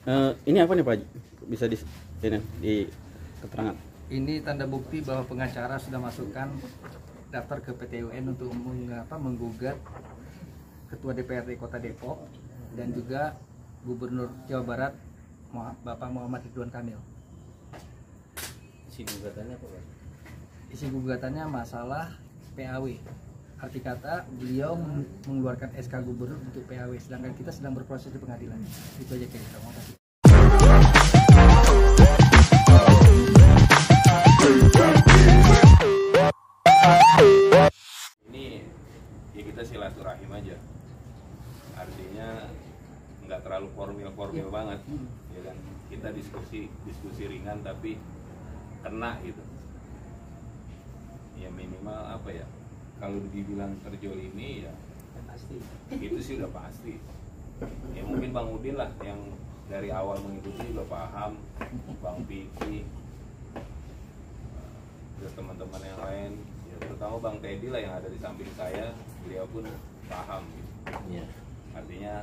Ini apa nih Pak Haji? Bisa di keterangan? Ini tanda bukti bahwa pengacara sudah masukkan daftar ke PT UN untuk menggugat Ketua DPRD Kota Depok dan juga Gubernur Jawa Barat Bapak Muhammad Ridwan Kamil. Isi gugatannya apa, Pak? Isi gugatannya masalah PAW. Arti kata beliau mengeluarkan SK Gubernur untuk PAW, sedangkan kita sedang berproses di pengadilan. Itu aja kira-kira. Terima kasih. Ini ya kita silaturahim aja, artinya nggak terlalu formil banget, ya kan? Kita diskusi ringan tapi kena gitu. Ya minimal apa ya? Kalau dibilang terjolimi ya Pasti. itu sih udah pasti. Ya mungkin Bang Udin lah yang dari awal mengikuti udah paham, Bang Piki, terus teman-teman yang lain, ya terutama Bang Teddy lah yang ada di samping saya, beliau pun paham gitu. Iya. Artinya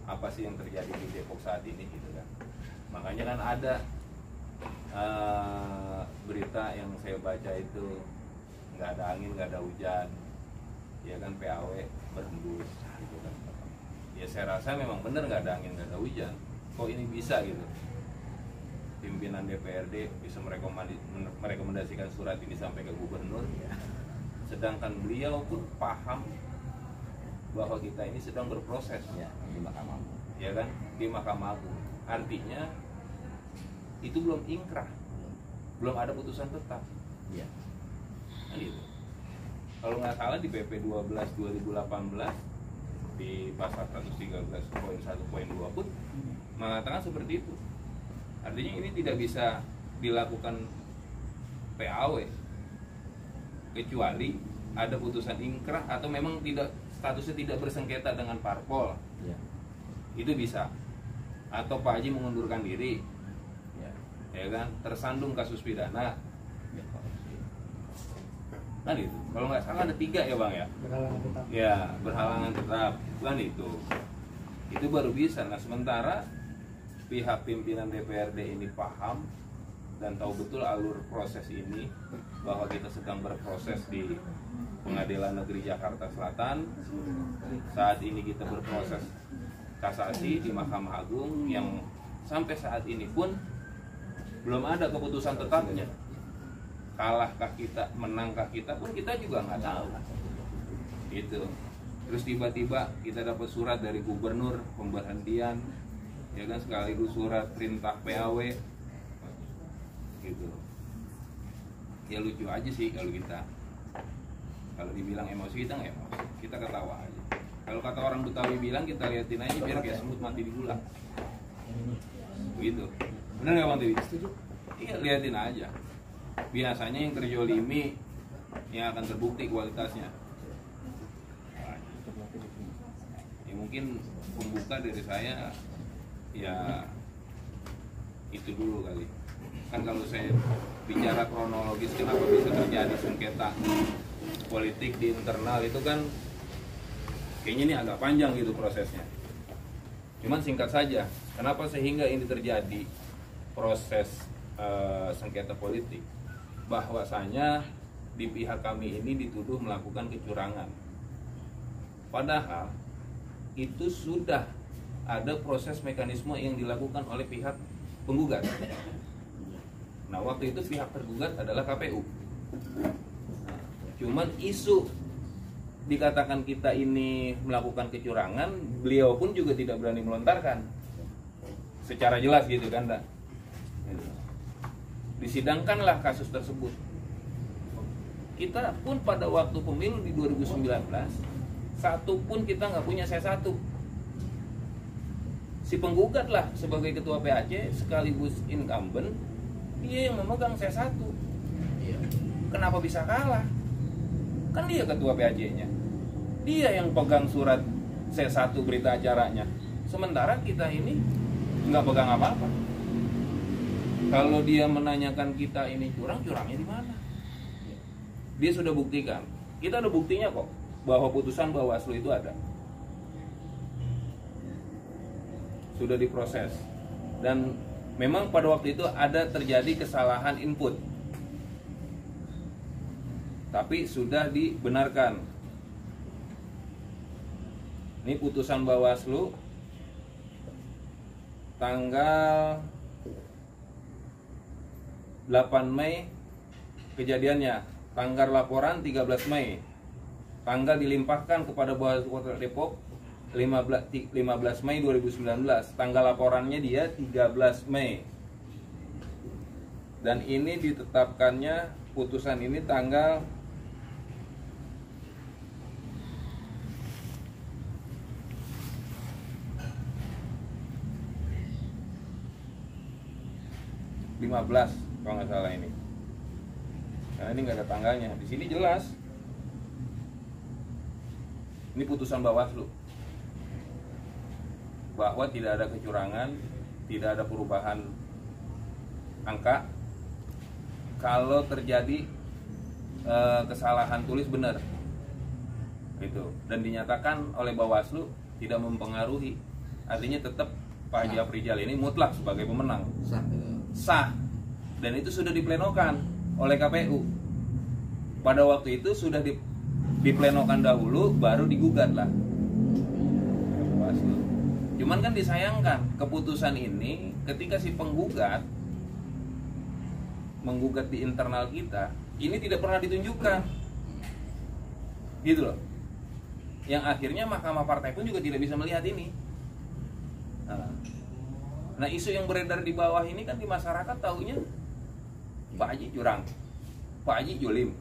apa sih yang terjadi di Depok saat ini gitu kan. Makanya kan ada berita yang saya baca itu nggak ada angin, nggak ada hujan, ya kan, PAW berhembus gitu kan. Ya saya rasa memang benar nggak ada angin, nggak ada hujan. Kok ini bisa gitu? Pimpinan DPRD bisa merekomendasikan surat ini sampai ke gubernur, sedangkan beliau pun paham bahwa kita ini sedang berproses Ya, di Mahkamah Agung. ya kan, di Mahkamah Agung. Artinya itu belum inkrah, belum ada putusan tetap. Iya. Nah, gitu. Kalau nggak salah di PP 12 2018 di pasal 113.1.2 pun mengatakan seperti itu. Artinya ini tidak bisa dilakukan PAW kecuali ada putusan inkrah atau memang tidak, statusnya tidak bersengketa dengan parpol. Iya. Itu bisa. Atau Pak Haji mengundurkan diri, Iya. ya kan, tersandung kasus pidana. Ya, korupsi. Kan itu. Kalau nggak salah ada 3 ya Bang ya. Berhalangan tetap. Ya, berhalangan tetap. Kan itu. Itu baru bisa. Nah, sementara pihak pimpinan DPRD ini paham dan tahu betul alur proses ini, bahwa kita sedang berproses di Pengadilan Negeri Jakarta Selatan. Saat ini kita berproses kasasi di Mahkamah Agung yang sampai saat ini pun belum ada keputusan tetapnya. Kalahkah kita, menangkah kita pun kita juga nggak tahu. Itu. Terus tiba-tiba kita dapat surat dari gubernur pemberhentian, ya kan, sekaligus surat perintah PAW. Gitu. Ya lucu aja sih kalau kita. Kalau dibilang emosi, kita nggak emosi, kita ketawa aja. Kalau kata orang Betawi bilang, kita liatin aja biar kayak semut mati di gula. Gitu. Benar nggak Bang Teddy? Setuju. Iya, liatin aja. Biasanya yang terjolimi yang akan terbukti kualitasnya. Ya mungkin pembuka dari saya ya itu dulu kali. Kan kalau saya bicara kronologis kenapa bisa terjadi sengketa politik di internal itu kan kayaknya ini agak panjang gitu prosesnya. Cuman singkat saja, kenapa sehingga ini terjadi proses sengketa politik? Bahwasanya di pihak kami ini dituduh melakukan kecurangan. Padahal itu sudah ada proses mekanisme yang dilakukan oleh pihak penggugat. Nah, waktu itu pihak tergugat adalah KPU. Nah, cuman isu dikatakan kita ini melakukan kecurangan, beliau pun juga tidak berani melontarkan secara jelas gitu kan, Dan. Disidangkanlah kasus tersebut. Kita pun pada waktu pemilu di 2019, satu pun kita nggak punya C1. Si penggugat lah sebagai ketua PAC sekaligus incumbent, dia yang memegang C1. Kenapa bisa kalah? Kan dia ketua PAC-nya, dia yang pegang surat C1 berita acaranya. Sementara kita ini nggak pegang apa-apa. Kalau dia menanyakan kita ini curang, curangnya di mana? Dia sudah buktikan. Kita ada buktinya kok bahwa putusan Bawaslu itu ada. Sudah diproses. Dan memang pada waktu itu ada terjadi kesalahan input, tapi sudah dibenarkan. Ini putusan Bawaslu tanggal 8 Mei kejadiannya, tanggal laporan 13 Mei, tanggal dilimpahkan kepada Bawaslu Kota Depok 15 Mei 2019, tanggal laporannya dia 13 Mei. Dan ini ditetapkannya putusan ini tanggal 15 kalau nggak salah ini. Nah, ini nggak ada tanggalnya. Di sini jelas. Ini putusan Bawaslu bahwa tidak ada kecurangan, tidak ada perubahan angka. Kalau terjadi kesalahan tulis benar, gitu. Dan dinyatakan oleh Bawaslu tidak mempengaruhi. Artinya tetap Pak Haji Afrizal ini mutlak sebagai pemenang. Sah. Dan itu sudah diplenokan oleh KPU. Pada waktu itu sudah diplenokan dahulu, baru digugat lah. Cuman kan disayangkan keputusan ini ketika si penggugat menggugat di internal kita, ini tidak pernah ditunjukkan, gitu loh. Yang akhirnya Mahkamah Partai pun juga tidak bisa melihat ini. Nah, isu yang beredar di bawah ini kan di masyarakat taunya Pak Haji curang, Pak Haji jolim.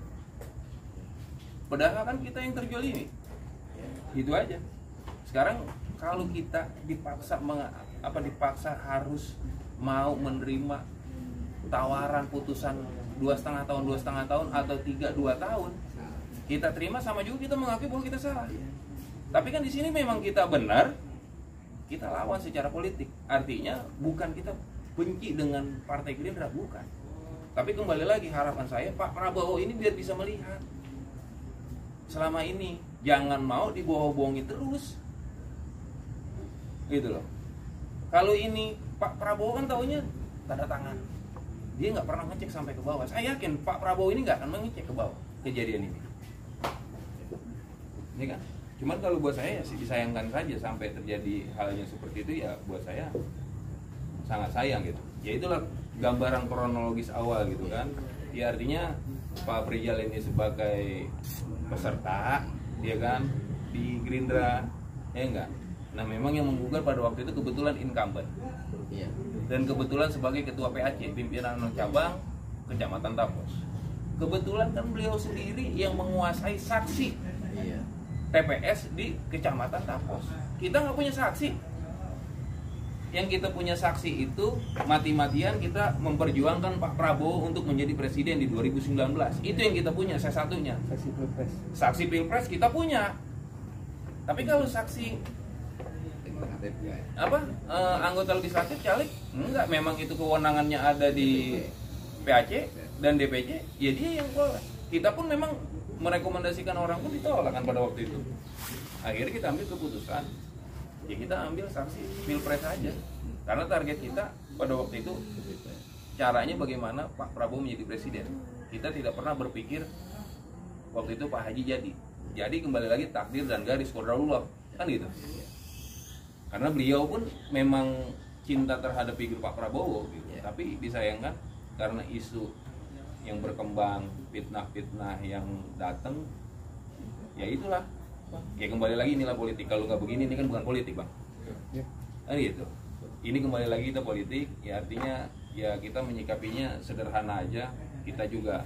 Padahal kan kita yang terjolimi, gitu aja. Sekarang kalau kita dipaksa harus mau menerima tawaran putusan 2,5 tahun atau 2 tahun, kita terima, sama juga kita mengakui bahwa kita salah. Tapi kan di sini memang kita benar, kita lawan secara politik. Artinya bukan kita benci dengan Partai Gerindra, bukan. Tapi kembali lagi, harapan saya Pak Prabowo ini biar bisa melihat selama ini, jangan mau dibohong-bohongi terus, gitu loh. Kalau ini Pak Prabowo kan taunya tanda tangan, dia nggak pernah ngecek sampai ke bawah. Saya yakin Pak Prabowo ini nggak akan mengecek ke bawah kejadian ini. Ini kan, cuman kalau buat saya sih disayangkan saja sampai terjadi hal yang seperti itu, ya buat saya sangat sayang gitu. Ya itulah gambaran kronologis awal gitu kan. Ya artinya Pak Afrizal ini sebagai peserta, dia kan di Gerindra, ya enggak. Nah memang yang menggugat pada waktu itu kebetulan incumbent, dan kebetulan sebagai ketua PAC, pimpinan cabang Kecamatan Tapos. Kebetulan kan beliau sendiri yang menguasai saksi TPS di Kecamatan Tapos. Kita nggak punya saksi. Yang kita punya saksi itu mati-matian kita memperjuangkan Pak Prabowo untuk menjadi presiden di 2019. Itu yang kita punya, saya satunya. Saksi Pilpres. Saksi Pilpres kita punya. Tapi kalau saksi anggota legislatif, caleg, enggak, memang itu kewenangannya ada di PAC dan DPC, ya dia yang kelola. Kita pun memang merekomendasikan orang pun ditolak kan pada waktu itu. Akhirnya kita ambil keputusan, ya kita ambil saksi Pilpres aja, karena target kita pada waktu itu caranya bagaimana Pak Prabowo menjadi presiden. Kita tidak pernah berpikir waktu itu Pak Haji jadi kembali lagi takdir dan garis qadarullah kan gitu. Karena beliau pun memang cinta terhadap figur Pak Prabowo gitu. Tapi disayangkan karena isu yang berkembang, fitnah-fitnah yang datang, ya itulah. Ya kembali lagi inilah politik. Kalau nggak begini, ini kan bukan politik, Bang. Kan gitu. Ini kembali lagi kita politik, ya artinya ya kita menyikapinya sederhana aja. Kita juga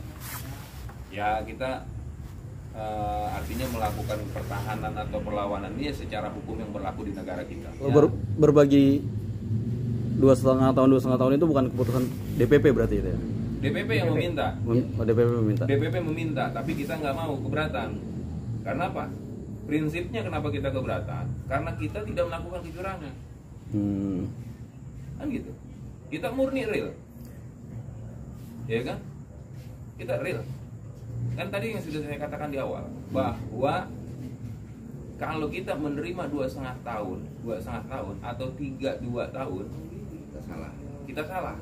ya kita artinya melakukan pertahanan atau perlawanan ini secara hukum yang berlaku di negara kita. Berbagi 2,5 tahun itu bukan keputusan DPP berarti itu ya? DPP yang meminta. DPP meminta. DPP meminta, tapi kita nggak mau, keberatan. Karena apa? Prinsipnya kenapa kita keberatan? Karena kita tidak melakukan kecurangan. Kan gitu. Kita murni real. Ya kan? Kita real. Kan tadi yang sudah saya katakan di awal, bahwa kalau kita menerima 2,5 tahun atau 3-2 tahun, kita salah.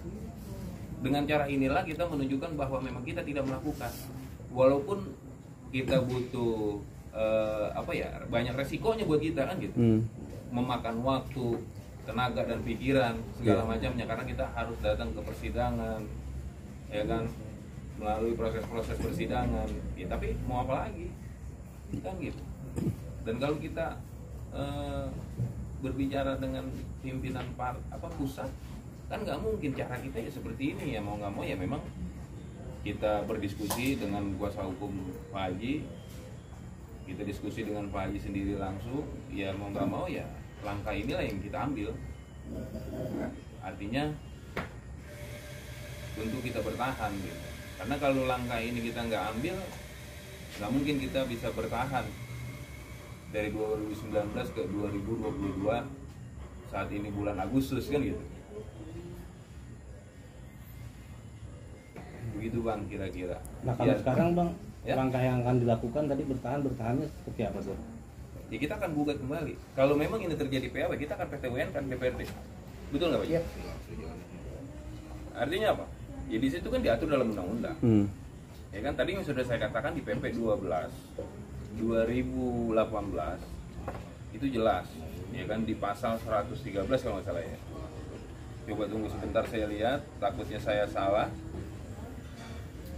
Dengan cara inilah kita menunjukkan bahwa memang kita tidak melakukan, walaupun kita butuh banyak resikonya buat kita kan gitu, memakan waktu, tenaga dan pikiran segala macamnya, karena kita harus datang ke persidangan, ya kan, melalui proses-proses persidangan, ya, tapi mau apa lagi kan gitu. Dan kalau kita berbicara dengan pimpinan pusat, kan nggak mungkin cara kita ya seperti ini, ya mau nggak mau ya memang kita berdiskusi dengan kuasa hukum Pak Haji, kita diskusi dengan Pak Haji sendiri langsung, ya mau nggak mau ya langkah inilah yang kita ambil. Artinya tentu kita bertahan gitu. Karena kalau langkah ini kita nggak ambil, nggak mungkin kita bisa bertahan dari 2019 ke 2022 saat ini bulan Agustus kan gitu. Begitu Bang kira-kira. Nah kalau Ya. sekarang Bang, Ya. langkah yang akan dilakukan tadi bertahannya seperti apa tuh? Ya kita akan gugat kembali. Kalau memang ini terjadi PAW, kita akan PT UN kan DPRD. Betul nggak Pak? Iya. Artinya apa? Ya di situ kan diatur dalam undang-undang. Ya kan tadi yang sudah saya katakan di PP 12 2018 itu jelas, ya kan, di pasal 113 kalau nggak salah ya. Coba tunggu sebentar saya lihat, takutnya saya salah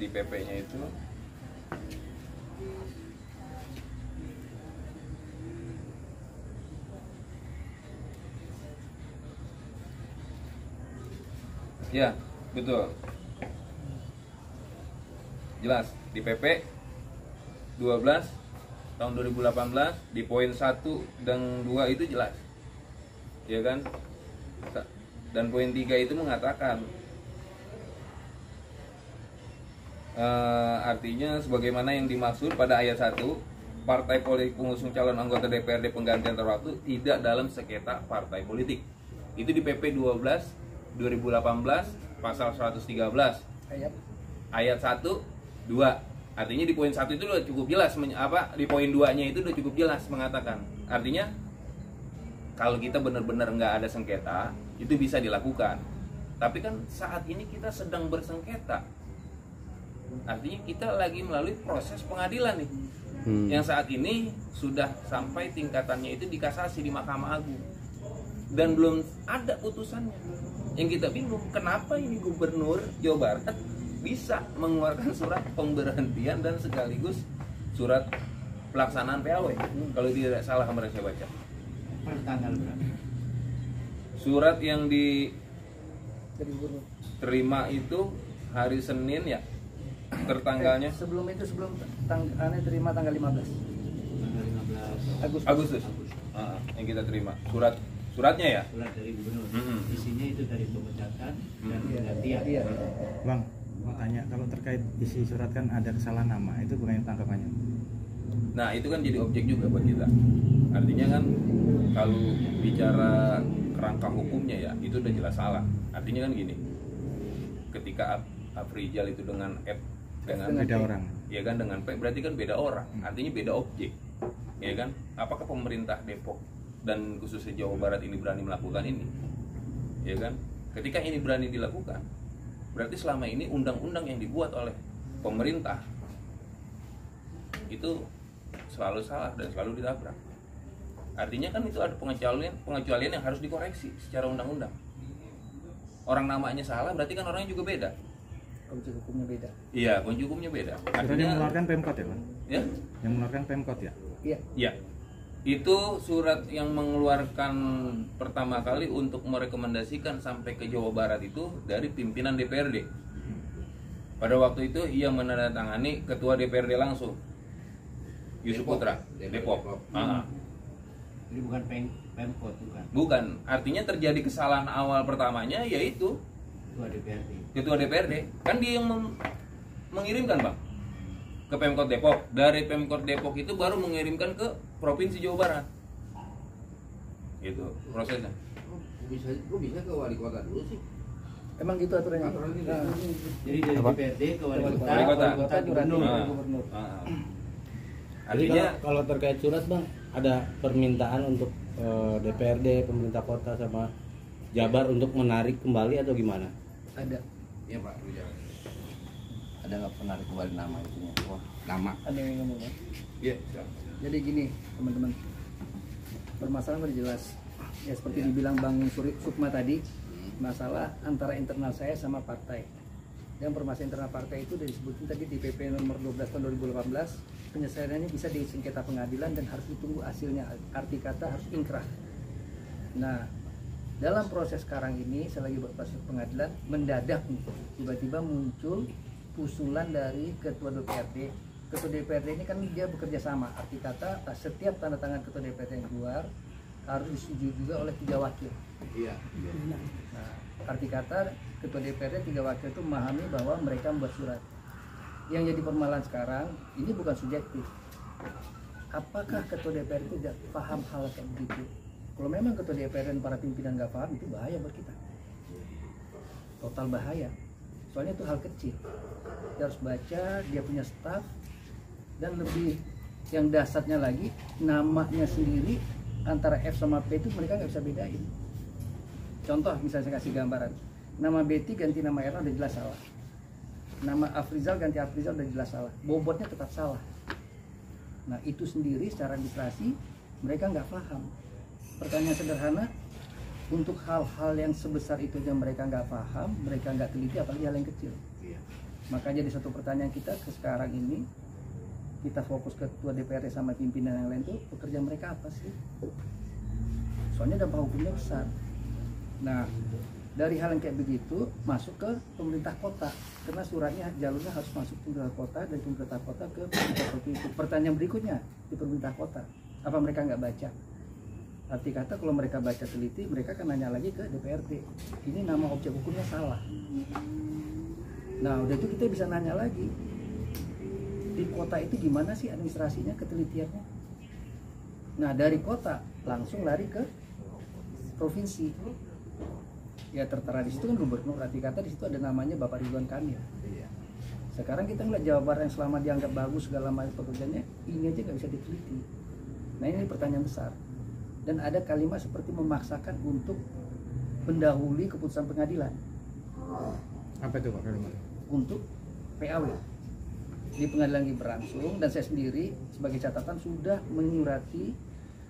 di PP-nya itu. Ya, betul. Jelas di PP 12 tahun 2018 di poin 1 dan 2 itu jelas. Ya kan? Dan poin 3 itu mengatakan artinya sebagaimana yang dimaksud pada ayat 1, partai politik pengusung calon anggota DPRD penggantian terwaktu tidak dalam sengketa partai politik. Itu di PP 12 2018 pasal 113 ayat 1 2. Artinya di poin 1 itu udah cukup jelas di poin 2-nya itu udah cukup jelas mengatakan. Artinya kalau kita benar-benar nggak ada sengketa, itu bisa dilakukan. Tapi kan saat ini kita sedang bersengketa. Artinya kita lagi melalui proses pengadilan nih. Yang saat ini sudah sampai tingkatannya itu di kasasi di Mahkamah Agung. Dan belum ada putusannya. Yang kita bingung, kenapa ini Gubernur Jawa Barat bisa mengeluarkan surat pemberhentian dan sekaligus surat pelaksanaan PAW. Kalau tidak salah kemarin saya baca. Tanggal berapa? Surat yang diterima itu hari Senin ya, tertanggalnya Sebelum terima tanggal 15 Agustus. Yang kita terima suratnya ya. Surat dari gubernur. Isinya itu dari pemecatan dan penggantian. Iya. Bang, mau tanya, kalau terkait isi surat kan ada kesalahan nama, itu bagaimana tanggapannya? Nah itu kan jadi objek juga buat kita. Artinya kan kalau bicara kerangka hukumnya ya itu udah jelas salah. Artinya kan gini, ketika Afrizal itu dengan Beda orang. ya kan dengan P berarti kan beda orang. Artinya beda objek, ya kan? Apakah pemerintah Depok dan khususnya Jawa Barat ini berani melakukan ini, ya kan? Ketika ini berani dilakukan, berarti selama ini undang-undang yang dibuat oleh pemerintah itu selalu salah dan selalu ditabrak. Artinya kan itu ada pengecualian yang harus dikoreksi secara undang-undang. Orang namanya salah berarti kan orangnya juga beda. Kunci hukumnya beda. Iya, kunci hukumnya beda. Surat yang mengeluarkan Pemkot ya Bang? Ya? Yang mengeluarkan Pemkot ya? Iya. Ya. Itu surat yang mengeluarkan pertama kali untuk merekomendasikan sampai ke Jawa Barat itu dari pimpinan DPRD. Pada waktu itu ia menandatangani ketua DPRD langsung, Yusuf Putra, Depok. Jadi bukan Pemkot, bukan. Bukan, artinya terjadi kesalahan awal pertamanya yaitu Ketua DPRD. ketua DPRD. Kan dia yang mengirimkan Bang ke Pemkot Depok. Dari Pemkot Depok itu baru mengirimkan ke Provinsi Jawa Barat. Gitu prosesnya. Kok bisa ke wali kota dulu sih? Emang gitu aturannya. Jadi dari DPRD ke wali kota, Wali kota. gubernur. Gubernur. Jadi Artinya kalau terkait surat Bang, ada permintaan untuk DPRD, pemerintah kota sama Jabar untuk menarik kembali atau gimana? Ada Iya Pak, lu jangan. ada nggak pernah kembali nama itunya? Wah, Nama. ada yang ngomong kan? Iya. Jadi gini teman-teman, permasalahan udah jelas ya, seperti dibilang Bang Sukma tadi, masalah antara internal saya sama partai. Dan permasalahan internal partai itu sudah disebutin tadi di PP nomor 12 tahun 2018, penyelesaiannya bisa di sengketa pengadilan dan harus ditunggu hasilnya, arti kata harus ingkrah. Nah, dalam proses sekarang ini saya lagi berproses pengadilan, mendadak nih tiba-tiba muncul usulan dari ketua DPRD. Ketua DPRD ini kan dia bekerja sama, arti kata setiap tanda tangan ketua DPRD yang keluar harus disetujui juga oleh 3 wakil. Iya. Nah, arti kata ketua DPRD 3 wakil itu memahami bahwa mereka membuat surat. Yang jadi permasalahan sekarang ini bukan subjektif. Apakah ketua DPRD itu tidak paham hal kayak begitu? Kalau memang ketua DPR dan para pimpinan nggak paham, itu bahaya buat kita. Total bahaya. Soalnya itu hal kecil. Dia harus baca, dia punya staf, dan lebih yang dasarnya lagi, namanya sendiri antara F sama P itu mereka nggak bisa bedain. Contoh, misalnya saya kasih gambaran. Nama Betty ganti nama Erna udah jelas salah. Nama Afrizal ganti Afrizal udah jelas salah. Bobotnya tetap salah. Nah, itu sendiri secara administrasi mereka nggak paham. Pertanyaan sederhana, untuk hal-hal yang sebesar itu yang mereka nggak paham, mereka nggak teliti, apalagi hal yang kecil. Makanya di satu pertanyaan kita ke sekarang ini, kita fokus ke ketua DPRD sama pimpinan yang lain tuh, pekerjaan mereka apa sih? Soalnya dampak hukumnya besar. Nah, dari hal yang kayak begitu masuk ke pemerintah kota, karena suratnya jalurnya harus masuk ke pemerintah kota, dari pemerintah kota ke pemerintah provinsi. Pertanyaan berikutnya di pemerintah kota, apa mereka nggak baca? Arti kata kalau mereka baca teliti, mereka akan nanya lagi ke DPRD. Ini nama objek hukumnya salah. Nah, udah itu kita bisa nanya lagi. Di kota itu gimana sih administrasinya, ketelitiannya? Nah, dari kota langsung lari ke provinsi. Ya tertera di situ kan gubernur, arti kata di situ ada namanya Bapak Ridwan Kamil. Sekarang kita ngeliat Jawa Barat yang selama dianggap bagus segala macam pekerjaannya, ini aja nggak bisa diteliti. Nah, ini pertanyaan besar. Dan ada kalimat seperti memaksakan untuk mendahului keputusan pengadilan. Apa itu Pak kalimat? Untuk PAW. Di pengadilan lagi berlangsung, dan saya sendiri sebagai catatan sudah menyurati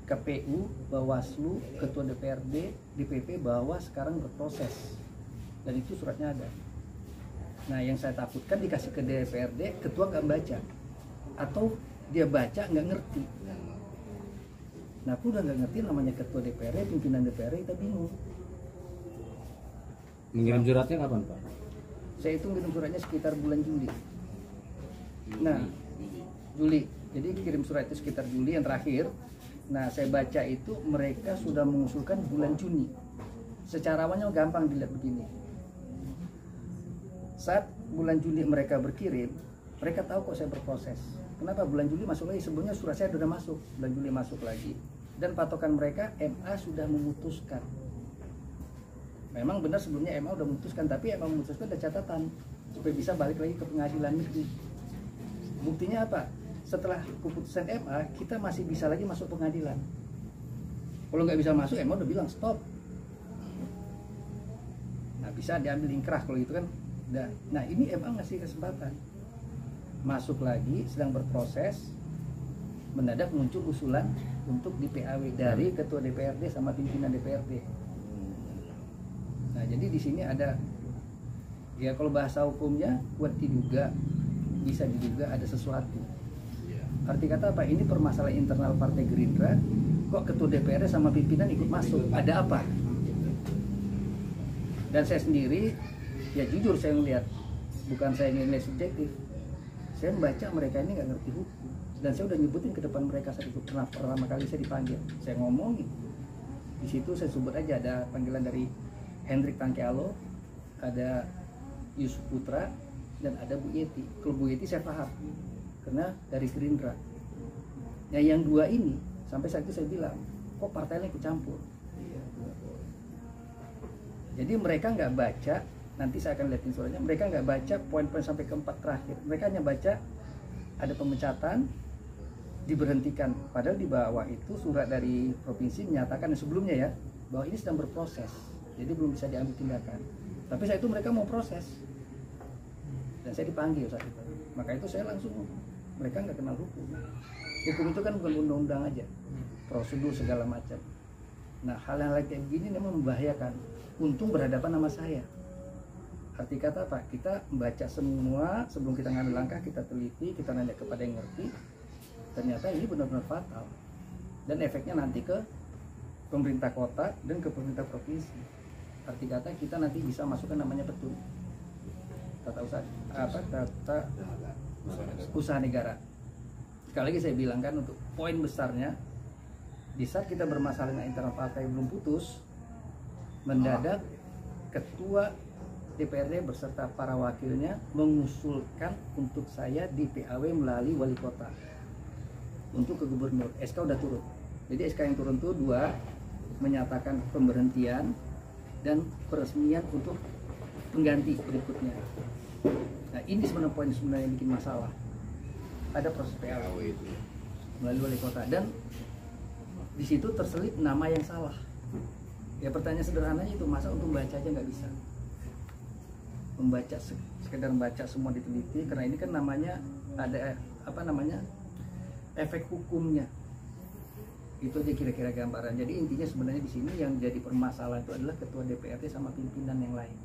KPU, Bawaslu, Ketua DPRD, DPP bahwa sekarang berproses. Dan itu suratnya ada. Nah, yang saya takutkan dikasih ke DPRD, ketua nggak baca. Atau dia baca nggak ngerti. Nah, aku udah nggak ngerti namanya ketua DPR, pimpinan DPR, kita bingung. Mengirim suratnya kapan Pak? Saya itu ngirim suratnya sekitar bulan Juli. Nah, Juli. Jadi kirim surat itu sekitar Juli yang terakhir. Nah, saya baca itu mereka sudah mengusulkan bulan Juni. Secara awalnya gampang dilihat begini. Saat bulan Juni mereka berkirim, mereka tahu kok saya berproses. Kenapa bulan Juli masuk lagi? Sebelumnya surat saya sudah masuk, bulan Juli masuk lagi. Dan patokan mereka MA sudah memutuskan. Memang benar sebelumnya MA sudah memutuskan, tapi MA memutuskan ada catatan supaya bisa balik lagi ke pengadilan negeri. Buktinya apa? Setelah keputusan MA, kita masih bisa lagi masuk pengadilan. Kalau nggak bisa masuk, MA udah bilang stop. Nah, bisa diambil ingkrah kalau gitu kan. Nah, ini MA ngasih kesempatan. Masuk lagi, sedang berproses, mendadak muncul usulan untuk di PAW dari ketua DPRD sama pimpinan DPRD. Nah, jadi di sini ada, ya kalau bahasa hukumnya kuat diduga, bisa diduga ada sesuatu. Arti kata apa? Ini permasalahan internal Partai Gerindra, kok ketua DPRD sama pimpinan ikut masuk, ada apa? Dan saya sendiri, ya jujur saya melihat, bukan saya nilai subjektif. Saya membaca mereka ini nggak ngerti hukum, dan saya udah nyebutin ke depan mereka saat itu pertama kali saya dipanggil, saya ngomongin di situ, saya sebut aja ada panggilan dari Hendrik Tangkealo, ada Yusuf Putra, dan ada Bu Yeti. Kalau Bu Yeti saya paham karena dari Gerindra. Nah, yang dua ini sampai saat itu saya bilang, kok partai lain ikut campur? Jadi mereka nggak baca. Nanti saya akan lihatin suratnya, mereka nggak baca poin-poin sampai keempat terakhir. Mereka hanya baca ada pemecatan, diberhentikan. Padahal di bawah itu surat dari provinsi menyatakan sebelumnya ya, bahwa ini sedang berproses. jadi belum bisa diambil tindakan. Tapi saat itu mereka mau proses dan saya dipanggil saat itu. Maka itu saya langsung, mereka nggak kenal hukum. Hukum itu kan bukan undang-undang aja, prosedur segala macam. Nah, hal-hal kayak begini memang membahayakan. Untung berhadapan sama saya. Arti kata apa? Kita membaca semua sebelum kita ngambil langkah, kita teliti, kita nanya kepada yang ngerti. Ternyata ini benar-benar fatal. Dan efeknya nanti ke pemerintah kota dan ke pemerintah provinsi. Arti kata kita nanti bisa masukkan namanya petun. Tata usaha negara. Sekali lagi saya bilang kan, untuk poin besarnya, di saat kita bermasalah dengan internal partai belum putus, mendadak ketua DPRD beserta para wakilnya mengusulkan untuk saya di PAW melalui wali kota untuk ke gubernur. SK udah turun. Jadi SK yang turun itu 2, menyatakan pemberhentian dan peresmian untuk pengganti berikutnya. Nah, ini sebenarnya poin yang bikin masalah. Ada proses PAW itu melalui wali kota, dan di situ terselip nama yang salah. Ya, pertanyaan sederhananya itu, masa untuk membaca aja nggak bisa? Membaca, sekedar membaca semua diteliti, karena ini kan namanya ada apa namanya, efek hukumnya. Itu aja kira-kira gambaran. Jadi intinya sebenarnya di sini yang jadi permasalahan itu adalah ketua DPRD sama pimpinan yang lain.